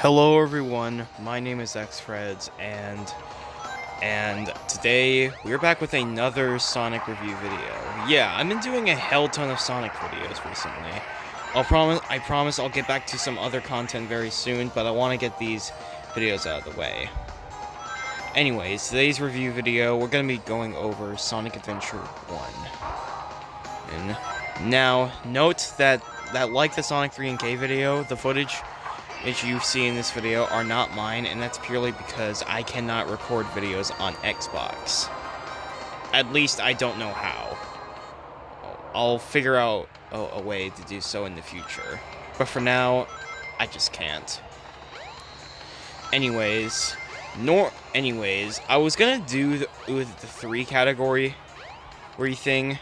Hello everyone, my name is XFreds, and today we're back with another Sonic review video. Yeah, I've been doing a hell ton of Sonic videos recently. I promise I'll get back to some other content very soon, but I want to get these videos out of the way. Anyways, today's review video, we're going to be going over Sonic Adventure 1. And now, note that like the Sonic 3 and K video, the footage as you see in this video are not mine, and that's purely because I cannot record videos on Xbox. At least I don't know how. I'll figure out a way to do so in the future. But for now, I just can't. Anyways, I was gonna do the 3 category thing,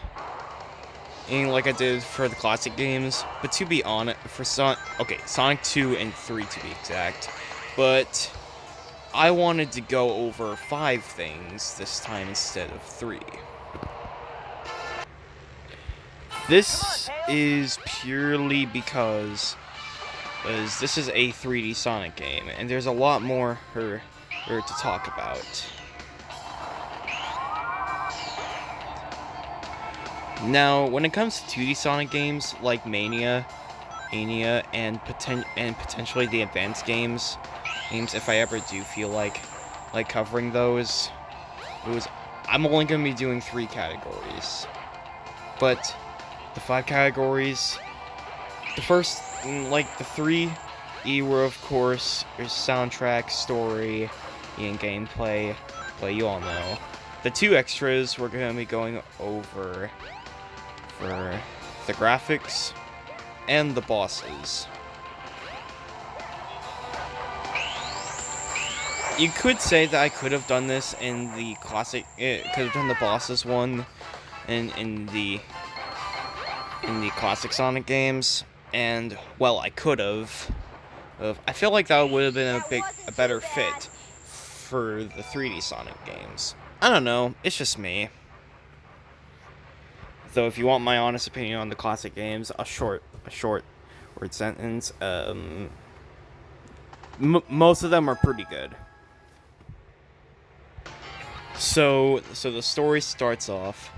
like I did for the classic games, but to be honest, for Sonic 2 and 3 to be exact, but I wanted to go over 5 things this time instead of 3. This is purely because this is a 3D Sonic game, and there's a lot more to talk about. Now, when it comes to 2D Sonic games like Mania, and potentially the advanced games, if I ever do feel like covering those, I'm only going to be doing 3 categories. But the 5 categories, the first, the 3 were of course soundtrack, story, and gameplay, but you all know. The 2 extras we're going to be going over for the graphics and the bosses. You could say that I could have done this in the classic, could have done the bosses one in the classic Sonic games, and well, I could have. I feel like that would have been a better fit for the 3D Sonic games. I don't know, it's just me. Though, if you want my honest opinion on the classic games, a short word sentence, most of them are pretty good. So the story starts off.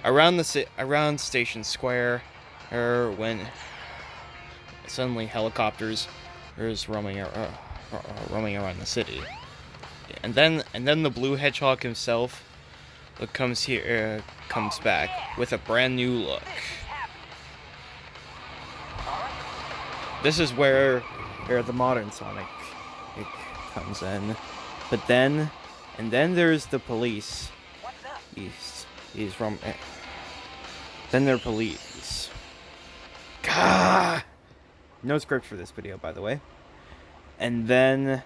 Around Station Square, when suddenly helicopters is roaming around the city. And then the Blue Hedgehog himself comes back with a brand new look. This is where the modern Sonic comes in. But then there's the police. Then they're police. Gah! No script for this video, by the way. And then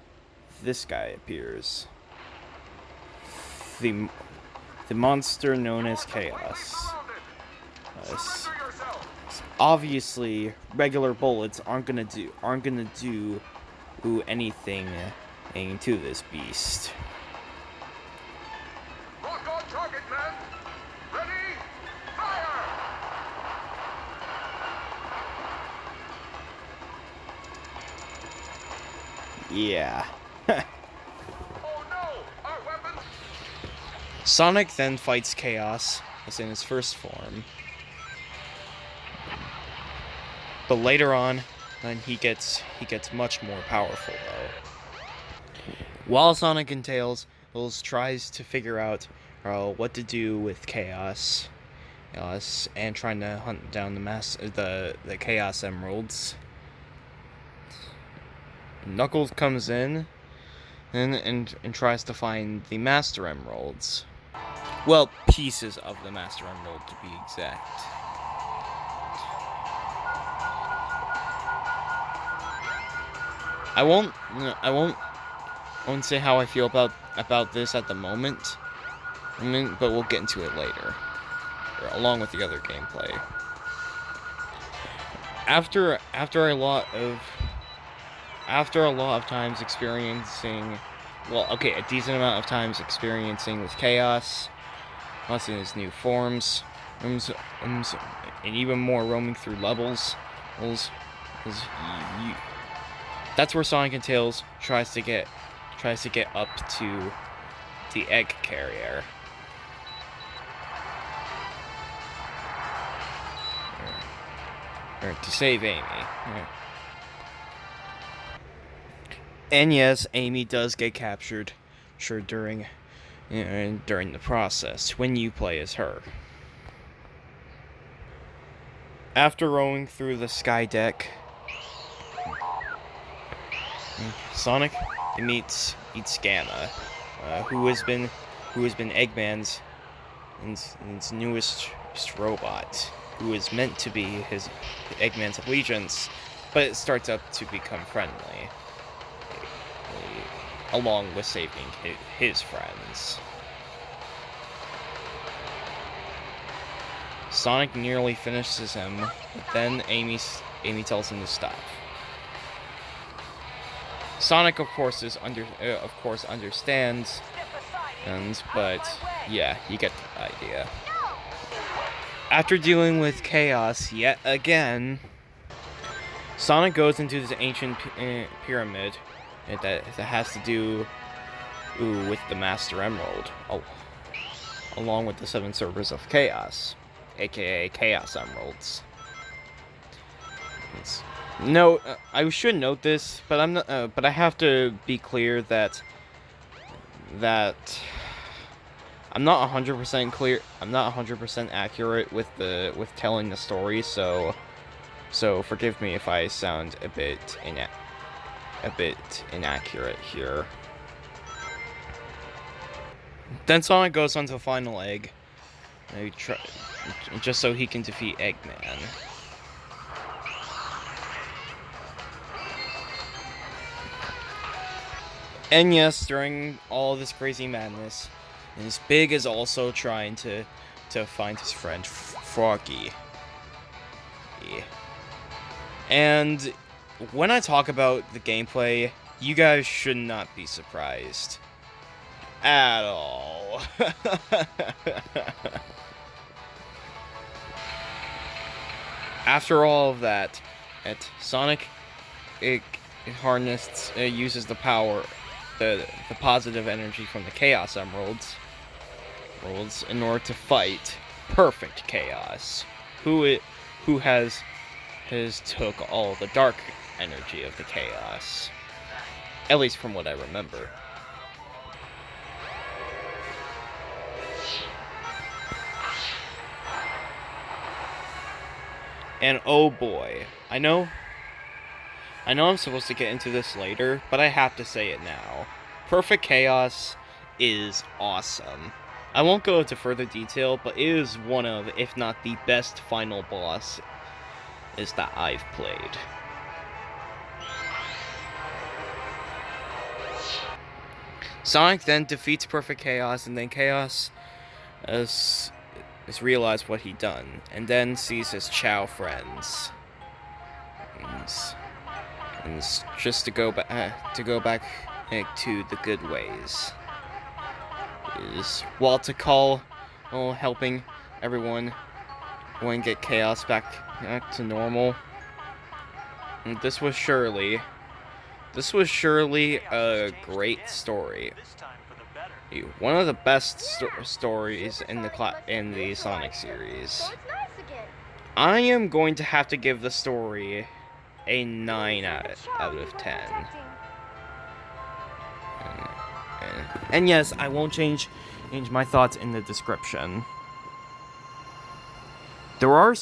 this guy appears. The monster known as Chaos. Obviously, regular bullets aren't gonna do anything to this beast. Lock on target, men. Ready? Fire! Yeah. Oh no! Our weapons! Sonic then fights Chaos as in his first form. But later on, he gets much more powerful though. While Sonic and Tails tries to figure out what to do with Chaos, and trying to hunt down the Chaos Emeralds, Knuckles comes in and tries to find the Master Emeralds. Well, pieces of the Master Emerald to be exact. I won't say how I feel about this at the moment. But we'll get into it later, along with the other gameplay. After a lot of times experiencing, a decent amount of times experiencing with Chaos, once in his new forms, and even more roaming through levels, That's where Sonic and Tails tries to get up to the egg carrier. Or to save Amy. And yes, Amy does get captured, sure, during the process when you play as her. After rowing through the sky deck, Sonic meets Gamma, who has been Eggman's newest robot, who is meant to be Eggman's allegiance, but it starts up to become friendly, along with saving his friends. Sonic nearly finishes him, but then Amy tells him to stop. Sonic, of course, understands, but yeah, you get the idea. After dealing with chaos yet again, Sonic goes into this ancient pyramid that has to do with the Master Emerald, along with the 7 servers of chaos, aka Chaos Emeralds. I should note this, but I'm not. But I have to be clear that I'm not 100% clear. I'm not 100% accurate with telling the story. So forgive me if I sound a bit inaccurate here. Then Sonic goes on to the final egg, just so he can defeat Eggman. And yes, during all this crazy madness, Big is also trying to find his friend Froggy. Yeah. And when I talk about the gameplay, you guys should not be surprised at all. After all of that, Sonic uses the power, the positive energy from the Chaos Emeralds in order to fight Perfect Chaos, who has took all the dark energy of the chaos, at least from what I remember. And oh boy, I know I'm supposed to get into this later, but I have to say it now. Perfect Chaos is awesome. I won't go into further detail, but it is one of, if not the best final boss that I've played. Sonic then defeats Perfect Chaos, and then Chaos has realized what he'd done, and then sees his Chow friends. And just to go back to the good ways. While to call, helping everyone get chaos back to normal. And this was surely a great story. One of the best stories in the Sonic series. I am going to have to give the story a 9 out of 10. And yes, I won't change my thoughts in the description. There are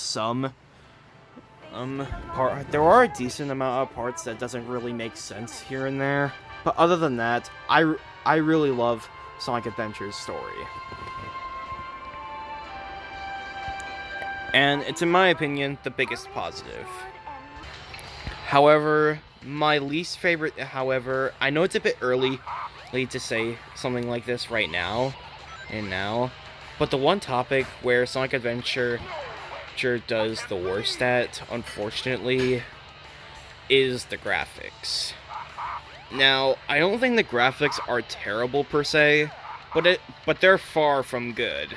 there are a decent amount of parts that doesn't really make sense here and there, but other than that, I really love Sonic Adventure's story. And it's, in my opinion, the biggest positive. However, my least favorite, I know it's a bit early to say something like this right now, but the one topic where Sonic Adventure does the worst at, unfortunately, is the graphics. Now, I don't think the graphics are terrible per se, but they're far from good.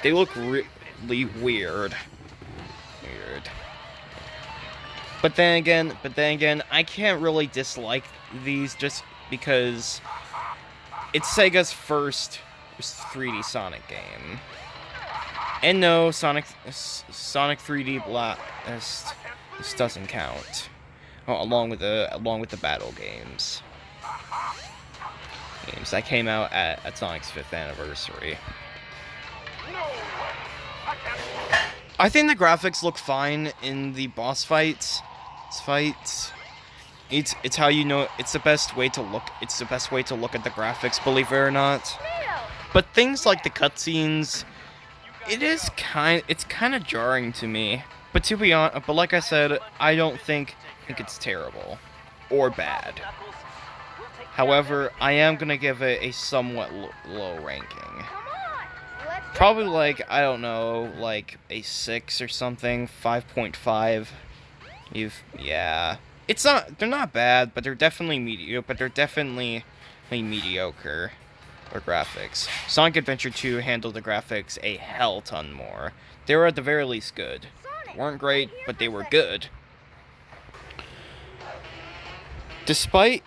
They look really weird. But then again, I can't really dislike these just because it's Sega's first 3D Sonic game. And no, Sonic 3D Blast this doesn't count. Oh, along with the battle games that came out at Sonic's 5th anniversary. I think the graphics look fine in the boss fights. It's how you know it's the best way to look. It's the best way to look at the graphics, believe it or not. But things like the cutscenes, it's kind of jarring to me. But to be honest, but like I said, I don't think it's terrible or bad. However, I am gonna give it a somewhat low ranking. Probably like, I don't know, like a 6 or something, 5.5. Yeah. They're not bad, but they're definitely mediocre. Or graphics. Sonic Adventure 2 handled the graphics a hell ton more. They were at the very least good. They weren't great, but they were good. Despite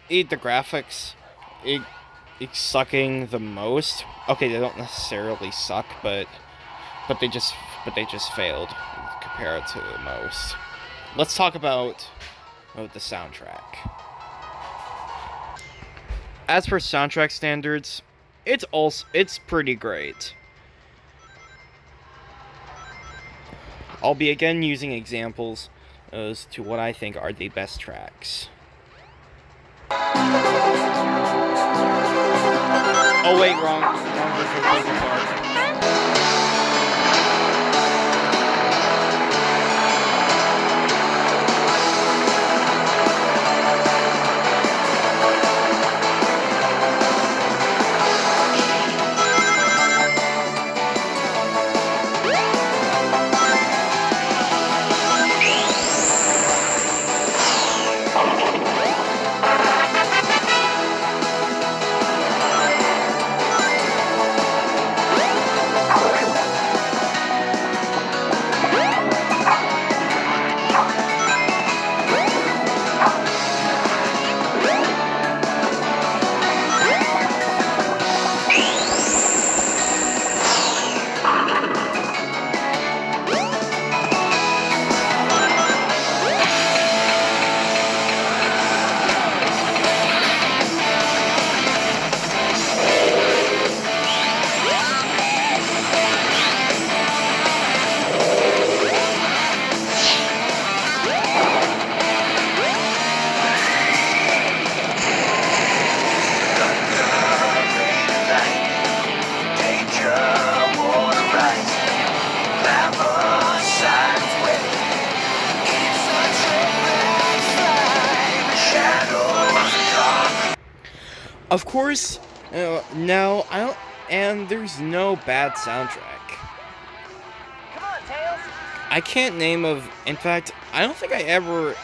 the graphics, it's sucking the most. Okay, they don't necessarily suck, but they just failed compared to the most. Let's talk about the soundtrack. As per soundtrack standards, it's pretty great. I'll be again using examples as to what I think are the best tracks. Oh wait, wrong version of Park. Of course, no, I don't, and there's no bad soundtrack. Come on, Tails. I can't name in fact, I don't think I ever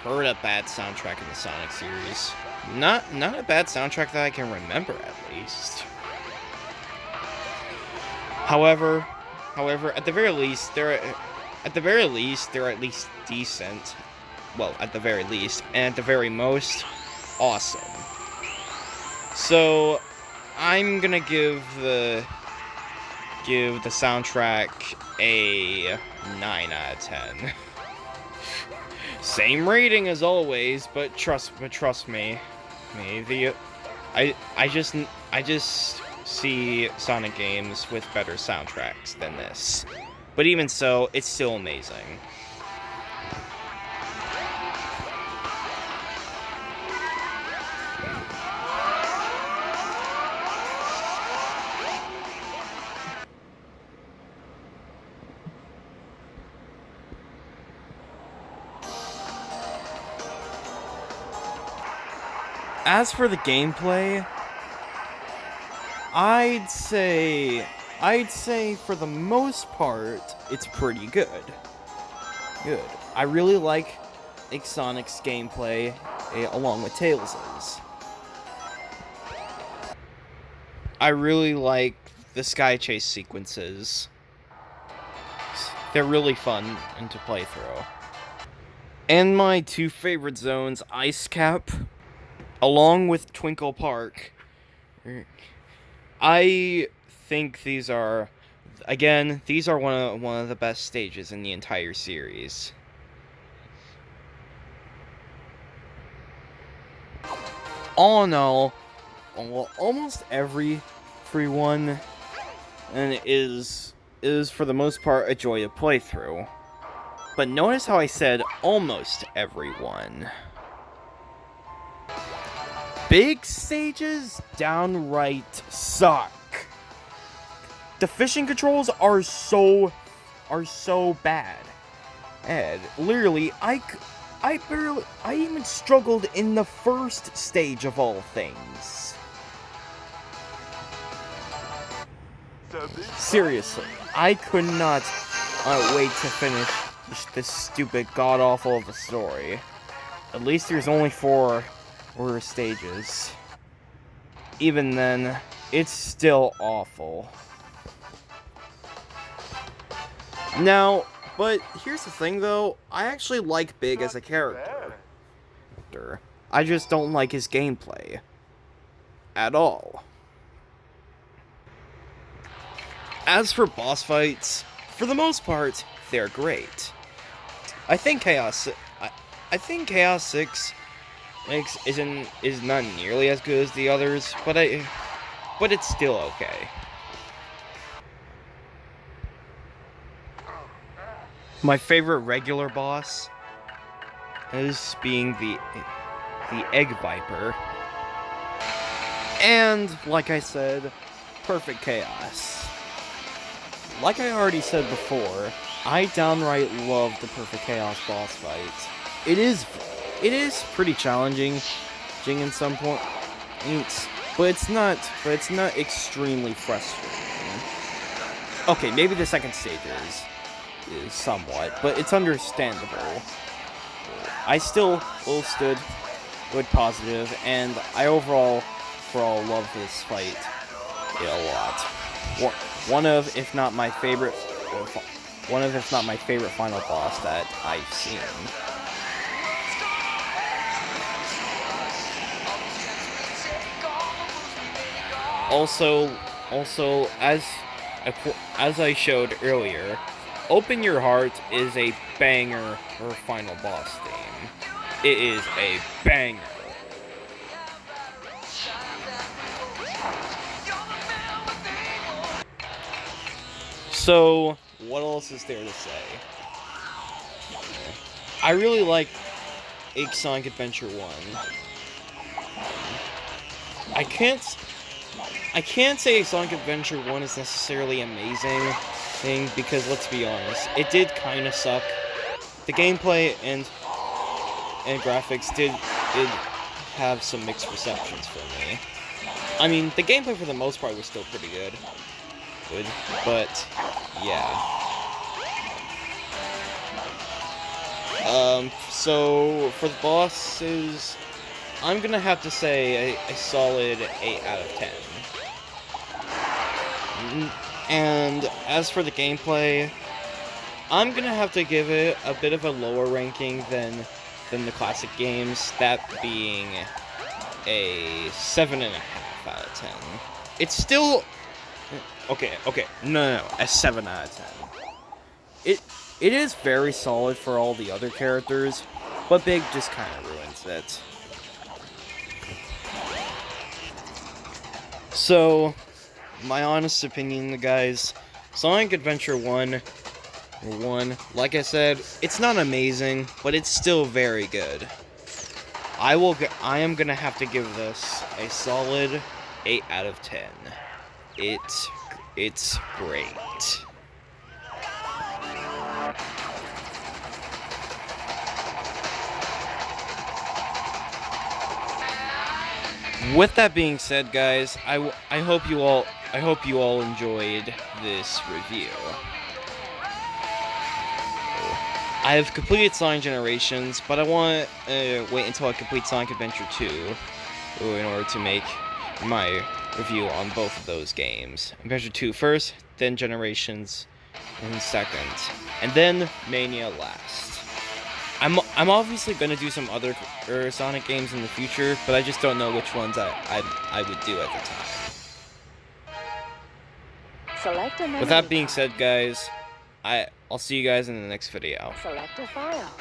heard a bad soundtrack in the Sonic series. Not a bad soundtrack that I can remember, at least. However, at the very least, they're at least decent. Well, at the very least, and at the very most, awesome. So, I'm gonna give the soundtrack a 9 out of 10. Same rating as always, but trust me, I just see Sonic games with better soundtracks than this. But even so, it's still amazing. As for the gameplay, I'd say for the most part, it's pretty good. I really like Sonic's gameplay, along with Tails's. I really like the Sky Chase sequences. They're really fun and to play through. And my two favorite zones, Ice Cap, along with Twinkle Park. I think these are, again, these are one of the best stages in the entire series. All in all, almost everyone and is for the most part a joy to play through. But notice how I said almost everyone. Big stages downright suck. The fishing controls are so bad. And literally, I even struggled in the first stage of all things. Seriously, I could not wait to finish this stupid god-awful of a story. At least there's only 4 stages. Even then, it's still awful. Now, but here's the thing though, I actually like Big as a character. I just don't like his gameplay. At all. As for boss fights, for the most part, they're great. I think Chaos 6 is not nearly as good as the others, but it's still okay. My favorite regular boss is being the Egg Viper. And, like I said, Perfect Chaos. Like I already said before, I downright love the Perfect Chaos boss fight. It is pretty challenging in some points, but it's not extremely frustrating. Okay, maybe the second stage is somewhat, but it's understandable. I still stood good positive, and I overall love this fight a lot. One of, if not my favorite final boss that I've seen. Also, as I showed earlier, Open Your Heart is a banger for final boss theme. It is a banger. So, what else is there to say? I really like Sonic Adventure 1. I can't say Sonic Adventure 1 is necessarily amazing because let's be honest, it did kind of suck. The gameplay and graphics did have some mixed receptions for me. I mean, the gameplay for the most part was still pretty good, but yeah. So for the bosses, I'm gonna have to say a solid 8 out of 10. And as for the gameplay, I'm gonna have to give it a bit of a lower ranking than the classic games, that being a 7.5 out of 10. It's still okay, no, a 7 out of 10. It is very solid for all the other characters, but Big just kind of ruins it. So, my honest opinion, guys, Sonic Adventure 1, like I said, it's not amazing, but it's still very good. I am gonna have to give this a solid 8 out of 10. It's great. With that being said, guys, I hope you all enjoyed this review. I have completed Sonic Generations, but I want to wait until I complete Sonic Adventure 2 in order to make my review on both of those games. Adventure 2 first, then Generations in second, and then Mania last. I'm obviously gonna do some other Sonic games in the future, but I just don't know which ones I would do at the time. Select a memory With that being card. said, guys, I'll see you guys in the next video. Select a file.